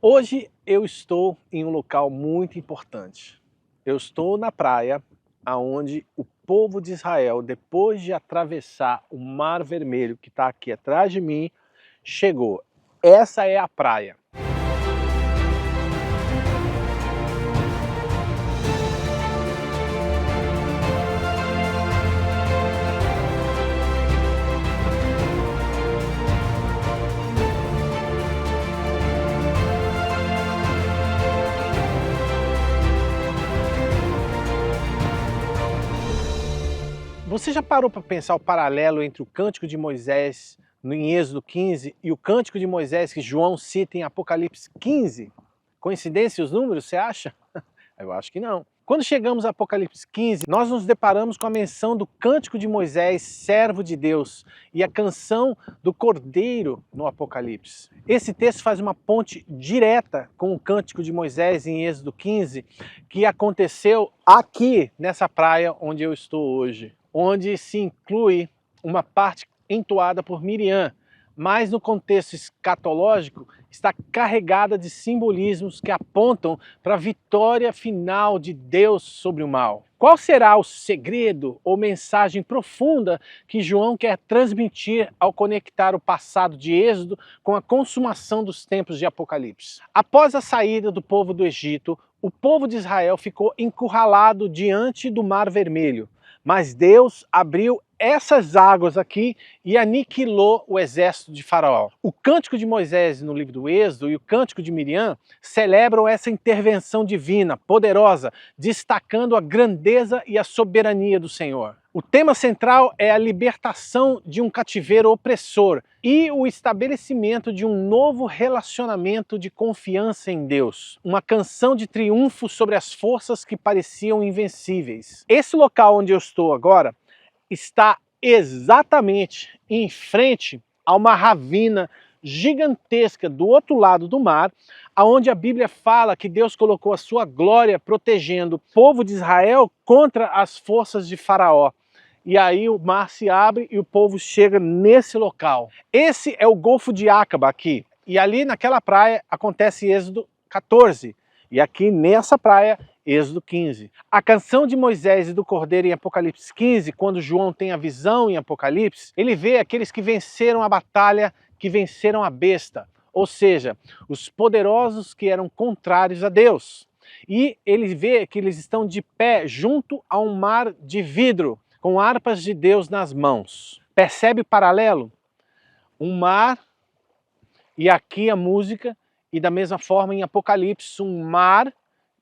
Hoje eu estou em um local muito importante. Eu estou na praia aonde o povo de Israel, depois de atravessar o Mar Vermelho, que está aqui atrás de mim, chegou. Essa é a praia. Você já parou para pensar o paralelo entre o Cântico de Moisés em Êxodo 15 e o Cântico de Moisés que João cita em Apocalipse 15? Coincidência os números, você acha? Eu acho que não. Quando chegamos a Apocalipse 15, nós nos deparamos com a menção do Cântico de Moisés, servo de Deus, e a canção do Cordeiro no Apocalipse. Esse texto faz uma ponte direta com o Cântico de Moisés em Êxodo 15, que aconteceu aqui nessa praia onde eu estou hoje, onde se inclui uma parte entoada por Miriam, mas no contexto escatológico está carregada de simbolismos que apontam para a vitória final de Deus sobre o mal. Qual será o segredo ou mensagem profunda que João quer transmitir ao conectar o passado de Êxodo com a consumação dos tempos de Apocalipse? Após a saída do povo do Egito, o povo de Israel ficou encurralado diante do Mar Vermelho, mas Deus abriu essas águas aqui e aniquilou o exército de Faraó. O Cântico de Moisés no livro do Êxodo e o Cântico de Miriam celebram essa intervenção divina, poderosa, destacando a grandeza e a soberania do Senhor. O tema central é a libertação de um cativeiro opressor e o estabelecimento de um novo relacionamento de confiança em Deus. Uma canção de triunfo sobre as forças que pareciam invencíveis. Esse local onde eu estou agora está exatamente em frente a uma ravina gigantesca do outro lado do mar, aonde a Bíblia fala que Deus colocou a sua glória protegendo o povo de Israel contra as forças de Faraó. E aí o mar se abre e o povo chega nesse local. Esse é o Golfo de Acaba aqui. E ali naquela praia acontece Êxodo 14. E aqui nessa praia, Êxodo 15. A canção de Moisés e do Cordeiro em Apocalipse 15, quando João tem a visão em Apocalipse, ele vê aqueles que venceram a batalha, que venceram a besta. Ou seja, os poderosos que eram contrários a Deus. E ele vê que eles estão de pé junto a um mar de vidro, com harpas de Deus nas mãos. Percebe o paralelo? Um mar e aqui a música, e da mesma forma em Apocalipse, um mar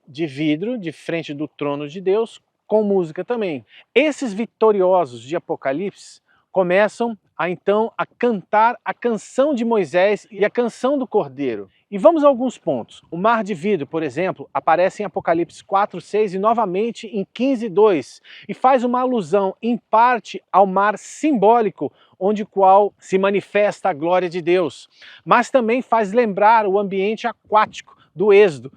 de vidro de frente do trono de Deus, com música também. Esses vitoriosos de Apocalipse começam então a cantar a canção de Moisés e a canção do Cordeiro. E vamos a alguns pontos. O mar de vidro, por exemplo, aparece em Apocalipse 4, 6 e novamente em 15, 2, e faz uma alusão, em parte, ao mar simbólico, onde qual se manifesta a glória de Deus, mas também faz lembrar o ambiente aquático do Êxodo.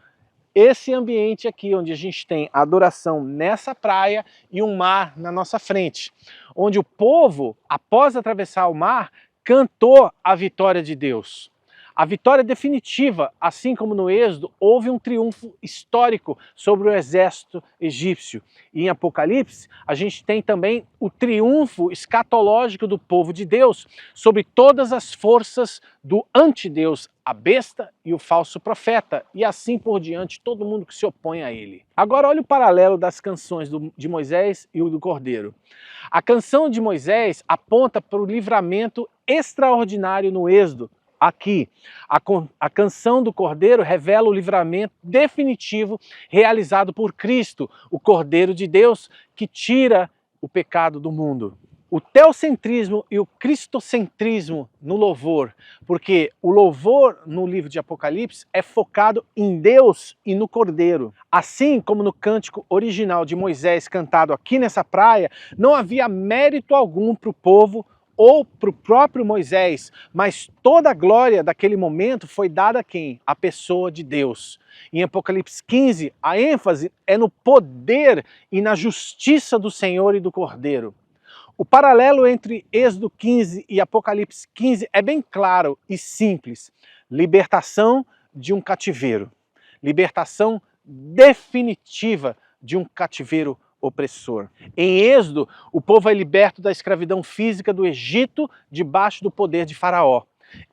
Esse ambiente aqui, onde a gente tem a adoração nessa praia e um mar na nossa frente, onde o povo, após atravessar o mar, cantou a vitória de Deus. A vitória definitiva, assim como no Êxodo, houve um triunfo histórico sobre o exército egípcio. E em Apocalipse, a gente tem também o triunfo escatológico do povo de Deus sobre todas as forças do antideus, a besta e o falso profeta, e assim por diante, todo mundo que se opõe a ele. Agora olha o paralelo das canções de Moisés e o do Cordeiro. A canção de Moisés aponta para o livramento extraordinário no Êxodo. Aqui, a canção do Cordeiro revela o livramento definitivo realizado por Cristo, o Cordeiro de Deus, que tira o pecado do mundo. O teocentrismo e o cristocentrismo no louvor, porque o louvor no livro de Apocalipse é focado em Deus e no Cordeiro. Assim como no cântico original de Moisés cantado aqui nessa praia, não havia mérito algum para o povo ou para o próprio Moisés, mas toda a glória daquele momento foi dada a quem? A pessoa de Deus. Em Apocalipse 15, a ênfase é no poder e na justiça do Senhor e do Cordeiro. O paralelo entre Êxodo 15 e Apocalipse 15 é bem claro e simples. Libertação de um cativeiro. Libertação definitiva de um cativeiro opressor. Em Êxodo, o povo é liberto da escravidão física do Egito debaixo do poder de Faraó.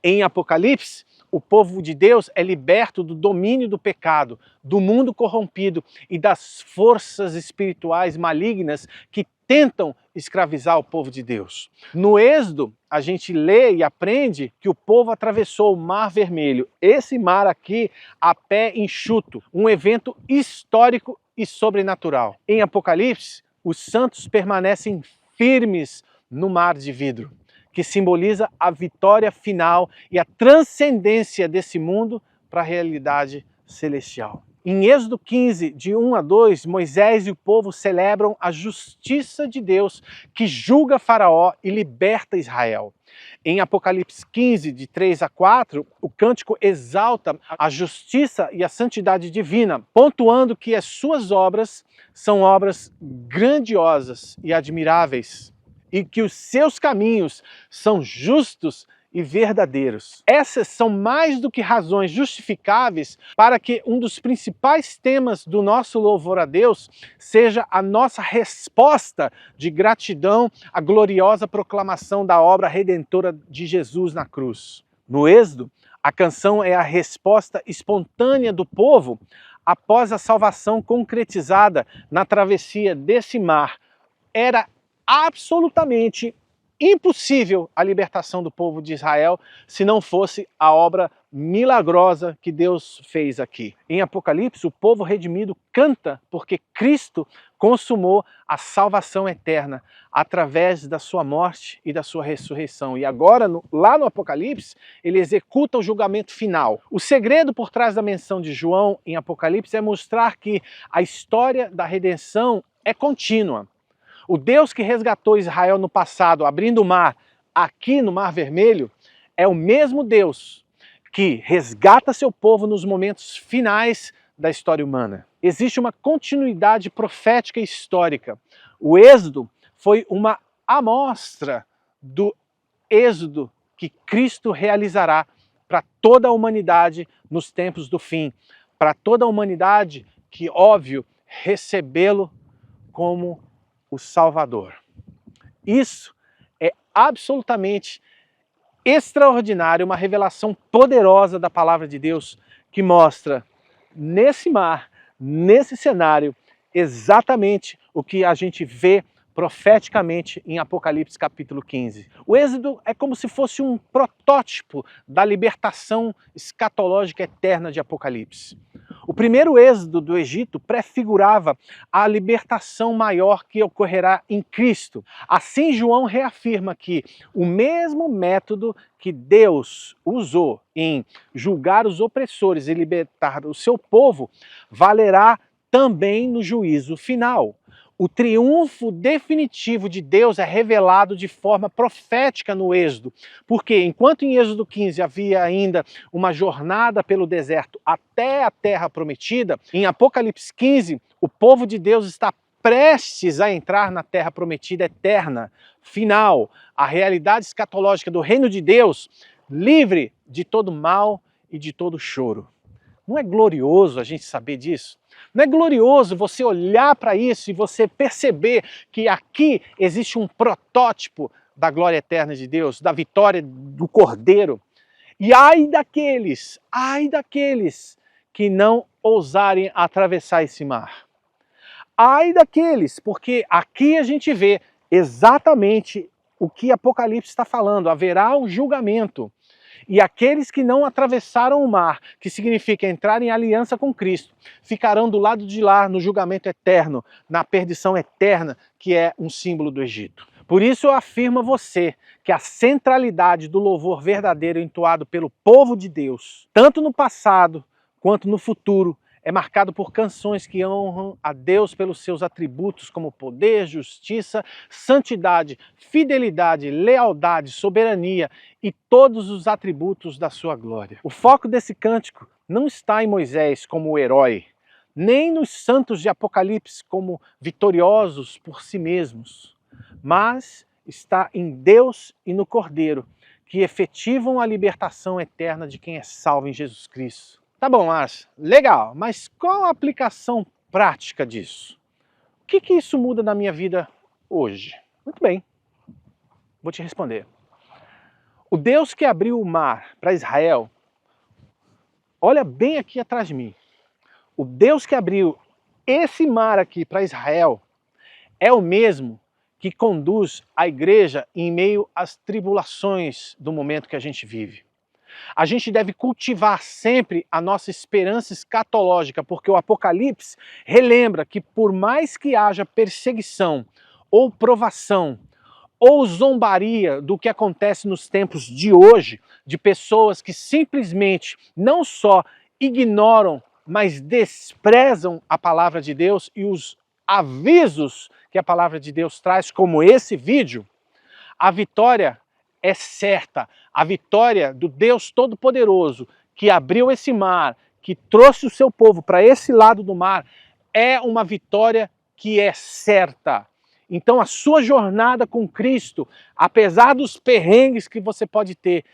Em Apocalipse, o povo de Deus é liberto do domínio do pecado, do mundo corrompido e das forças espirituais malignas que tentam escravizar o povo de Deus. No Êxodo, a gente lê e aprende que o povo atravessou o Mar Vermelho. Esse mar aqui, a pé enxuto, um evento histórico e sobrenatural. Em Apocalipse, os santos permanecem firmes no mar de vidro, que simboliza a vitória final e a transcendência desse mundo para a realidade celestial. Em Êxodo 15, de 1 a 2, Moisés e o povo celebram a justiça de Deus que julga Faraó e liberta Israel. Em Apocalipse 15, de 3 a 4, o cântico exalta a justiça e a santidade divina, pontuando que as suas obras são obras grandiosas e admiráveis, e que os seus caminhos são justos e verdadeiros. Essas são mais do que razões justificáveis para que um dos principais temas do nosso louvor a Deus seja a nossa resposta de gratidão à gloriosa proclamação da obra redentora de Jesus na cruz. No Êxodo, a canção é a resposta espontânea do povo após a salvação concretizada na travessia desse mar. Era absolutamente impossível a libertação do povo de Israel se não fosse a obra milagrosa que Deus fez aqui. Em Apocalipse, o povo redimido canta porque Cristo consumou a salvação eterna através da sua morte e da sua ressurreição. E agora, lá no Apocalipse, ele executa o julgamento final. O segredo por trás da menção de João em Apocalipse é mostrar que a história da redenção é contínua. O Deus que resgatou Israel no passado, abrindo o mar, aqui no Mar Vermelho, é o mesmo Deus que resgata seu povo nos momentos finais da história humana. Existe uma continuidade profética e histórica. O Êxodo foi uma amostra do êxodo que Cristo realizará para toda a humanidade nos tempos do fim. Para toda a humanidade que, óbvio, recebê-lo como o Salvador. Isso é absolutamente extraordinário, uma revelação poderosa da palavra de Deus que mostra nesse mar, nesse cenário, exatamente o que a gente vê profeticamente em Apocalipse capítulo 15. O Êxodo é como se fosse um protótipo da libertação escatológica eterna de Apocalipse. O primeiro êxodo do Egito prefigurava a libertação maior que ocorrerá em Cristo. Assim, João reafirma que o mesmo método que Deus usou em julgar os opressores e libertar o seu povo, valerá também no juízo final. O triunfo definitivo de Deus é revelado de forma profética no Êxodo, porque enquanto em Êxodo 15 havia ainda uma jornada pelo deserto até a terra prometida, em Apocalipse 15 o povo de Deus está prestes a entrar na terra prometida eterna, final, a realidade escatológica do reino de Deus, livre de todo mal e de todo choro. Não é glorioso a gente saber disso? Não é glorioso você olhar para isso e você perceber que aqui existe um protótipo da glória eterna de Deus, da vitória do Cordeiro? E ai daqueles que não ousarem atravessar esse mar. Ai daqueles, porque aqui a gente vê exatamente o que Apocalipse está falando, haverá um julgamento. E aqueles que não atravessaram o mar, que significa entrar em aliança com Cristo, ficarão do lado de lá no julgamento eterno, na perdição eterna, que é um símbolo do Egito. Por isso eu afirmo a você que a centralidade do louvor verdadeiro entoado pelo povo de Deus, tanto no passado quanto no futuro, é marcado por canções que honram a Deus pelos seus atributos como poder, justiça, santidade, fidelidade, lealdade, soberania e todos os atributos da sua glória. O foco desse cântico não está em Moisés como o herói, nem nos santos de Apocalipse como vitoriosos por si mesmos, mas está em Deus e no Cordeiro, que efetivam a libertação eterna de quem é salvo em Jesus Cristo. Tá bom, Márcio, legal, mas qual a aplicação prática disso? O que isso muda na minha vida hoje? Muito bem, vou te responder. O Deus que abriu o mar para Israel, olha bem aqui atrás de mim. O Deus que abriu esse mar aqui para Israel é o mesmo que conduz a igreja em meio às tribulações do momento que a gente vive. A gente deve cultivar sempre a nossa esperança escatológica, porque o Apocalipse relembra que por mais que haja perseguição ou provação, ou zombaria do que acontece nos tempos de hoje, de pessoas que simplesmente não só ignoram, mas desprezam a palavra de Deus e os avisos que a palavra de Deus traz, como esse vídeo, a vitória é certa. A vitória do Deus Todo-Poderoso, que abriu esse mar, que trouxe o seu povo para esse lado do mar, é uma vitória que é certa. Então a sua jornada com Cristo, apesar dos perrengues que você pode ter,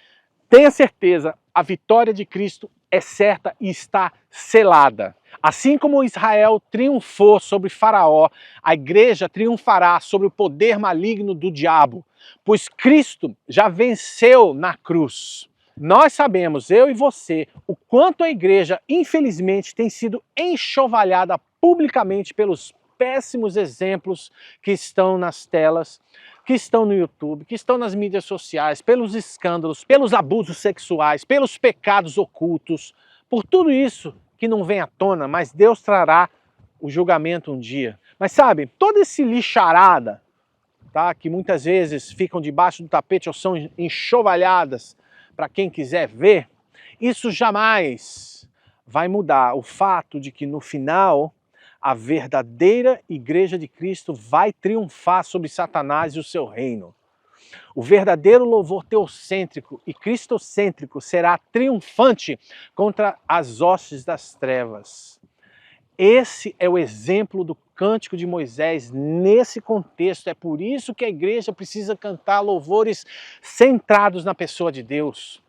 tenha certeza, a vitória de Cristo é certa e está selada. Assim como Israel triunfou sobre Faraó, a igreja triunfará sobre o poder maligno do diabo, pois Cristo já venceu na cruz. Nós sabemos, eu e você, o quanto a igreja, infelizmente, tem sido enxovalhada publicamente pelos péssimos exemplos que estão nas telas, que estão no YouTube, que estão nas mídias sociais, pelos escândalos, pelos abusos sexuais, pelos pecados ocultos, por tudo isso que não vem à tona, mas Deus trará o julgamento um dia. Mas sabe, todo esse lixarada, tá, que muitas vezes ficam debaixo do tapete ou são enxovalhadas para quem quiser ver, isso jamais vai mudar o fato de que no final a verdadeira igreja de Cristo vai triunfar sobre Satanás e o seu reino. O verdadeiro louvor teocêntrico e cristocêntrico será triunfante contra as hostes das trevas. Esse é o exemplo do Cântico de Moisés nesse contexto. É por isso que a igreja precisa cantar louvores centrados na pessoa de Deus.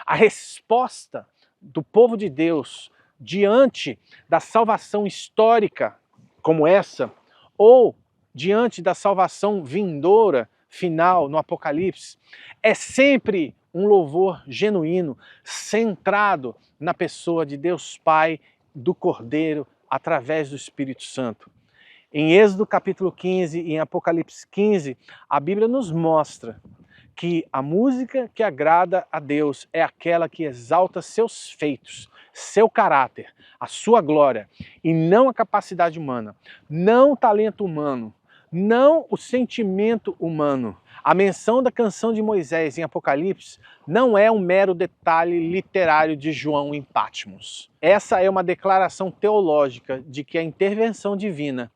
A resposta do povo de Deus diante da salvação histórica como essa, ou diante da salvação vindoura, final, no Apocalipse, é sempre um louvor genuíno, centrado na pessoa de Deus Pai, do Cordeiro, através do Espírito Santo. Em Êxodo capítulo 15 e em Apocalipse 15, a Bíblia nos mostra que a música que agrada a Deus é aquela que exalta seus feitos, seu caráter, a sua glória, e não a capacidade humana, não o talento humano, não o sentimento humano. A menção da canção de Moisés em Apocalipse não é um mero detalhe literário de João em Patmos. Essa é uma declaração teológica de que a intervenção divina,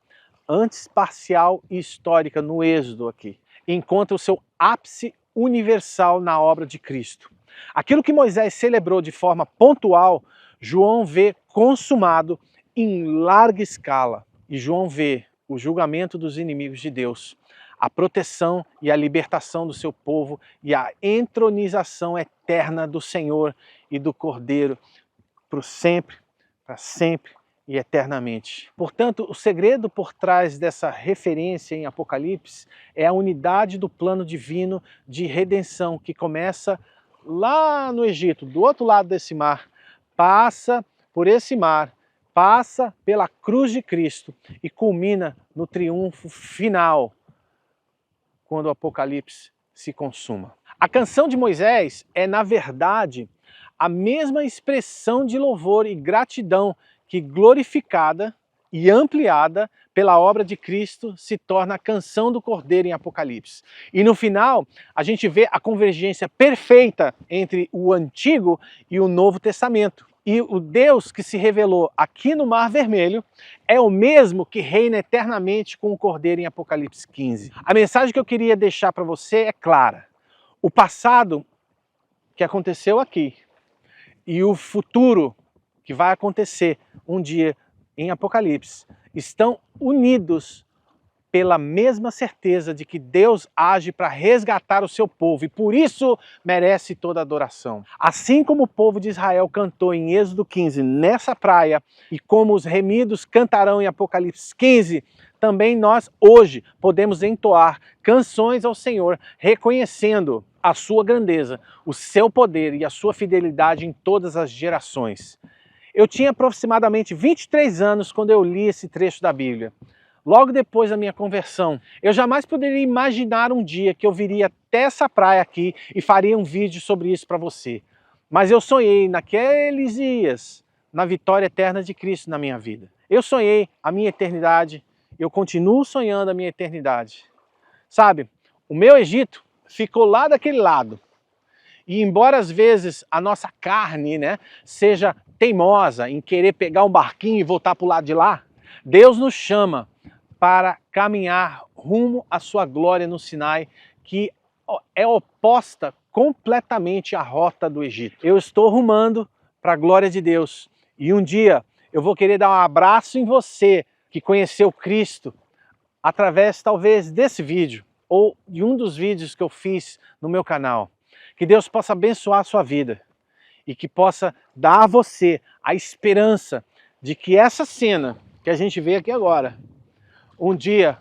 antes parcial e histórica no Êxodo aqui, encontra o seu ápice universal na obra de Cristo. Aquilo que Moisés celebrou de forma pontual, João vê consumado em larga escala. E João vê o julgamento dos inimigos de Deus, a proteção e a libertação do seu povo e a entronização eterna do Senhor e do Cordeiro para sempre e eternamente. Portanto, o segredo por trás dessa referência em Apocalipse é a unidade do plano divino de redenção que começa lá no Egito, do outro lado desse mar, passa por esse mar, passa pela cruz de Cristo e culmina no triunfo final, quando o Apocalipse se consuma. A canção de Moisés é, na verdade, a mesma expressão de louvor e gratidão que, glorificada e ampliada pela obra de Cristo, se torna a canção do Cordeiro em Apocalipse. E no final, a gente vê a convergência perfeita entre o Antigo e o Novo Testamento. E o Deus que se revelou aqui no Mar Vermelho é o mesmo que reina eternamente com o Cordeiro em Apocalipse 15. A mensagem que eu queria deixar para você é clara. O passado que aconteceu aqui e o futuro que vai acontecer um dia em Apocalipse estão unidos pela mesma certeza de que Deus age para resgatar o seu povo e por isso merece toda adoração. Assim como o povo de Israel cantou em Êxodo 15 nessa praia e como os remidos cantarão em Apocalipse 15, também nós hoje podemos entoar canções ao Senhor reconhecendo a sua grandeza, o seu poder e a sua fidelidade em todas as gerações. Eu tinha aproximadamente 23 anos quando eu li esse trecho da Bíblia. Logo depois da minha conversão, eu jamais poderia imaginar um dia que eu viria até essa praia aqui e faria um vídeo sobre isso para você. Mas eu sonhei naqueles dias, na vitória eterna de Cristo na minha vida. Eu sonhei a minha eternidade, eu continuo sonhando a minha eternidade. Sabe, o meu Egito ficou lá daquele lado. E embora às vezes a nossa carne, seja teimosa em querer pegar um barquinho e voltar para o lado de lá, Deus nos chama para caminhar rumo à sua glória no Sinai, que é oposta completamente à rota do Egito. Eu estou rumando para a glória de Deus e um dia eu vou querer dar um abraço em você que conheceu Cristo através talvez desse vídeo ou de um dos vídeos que eu fiz no meu canal. Que Deus possa abençoar a sua vida e que possa dar a você a esperança de que essa cena que a gente vê aqui agora, um dia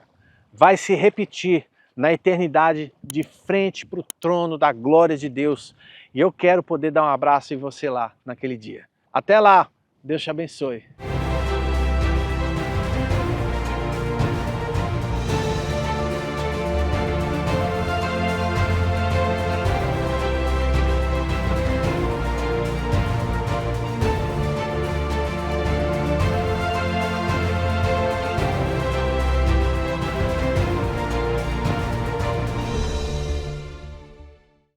vai se repetir na eternidade de frente para o trono da glória de Deus. E eu quero poder dar um abraço em você lá naquele dia. Até lá, Deus te abençoe.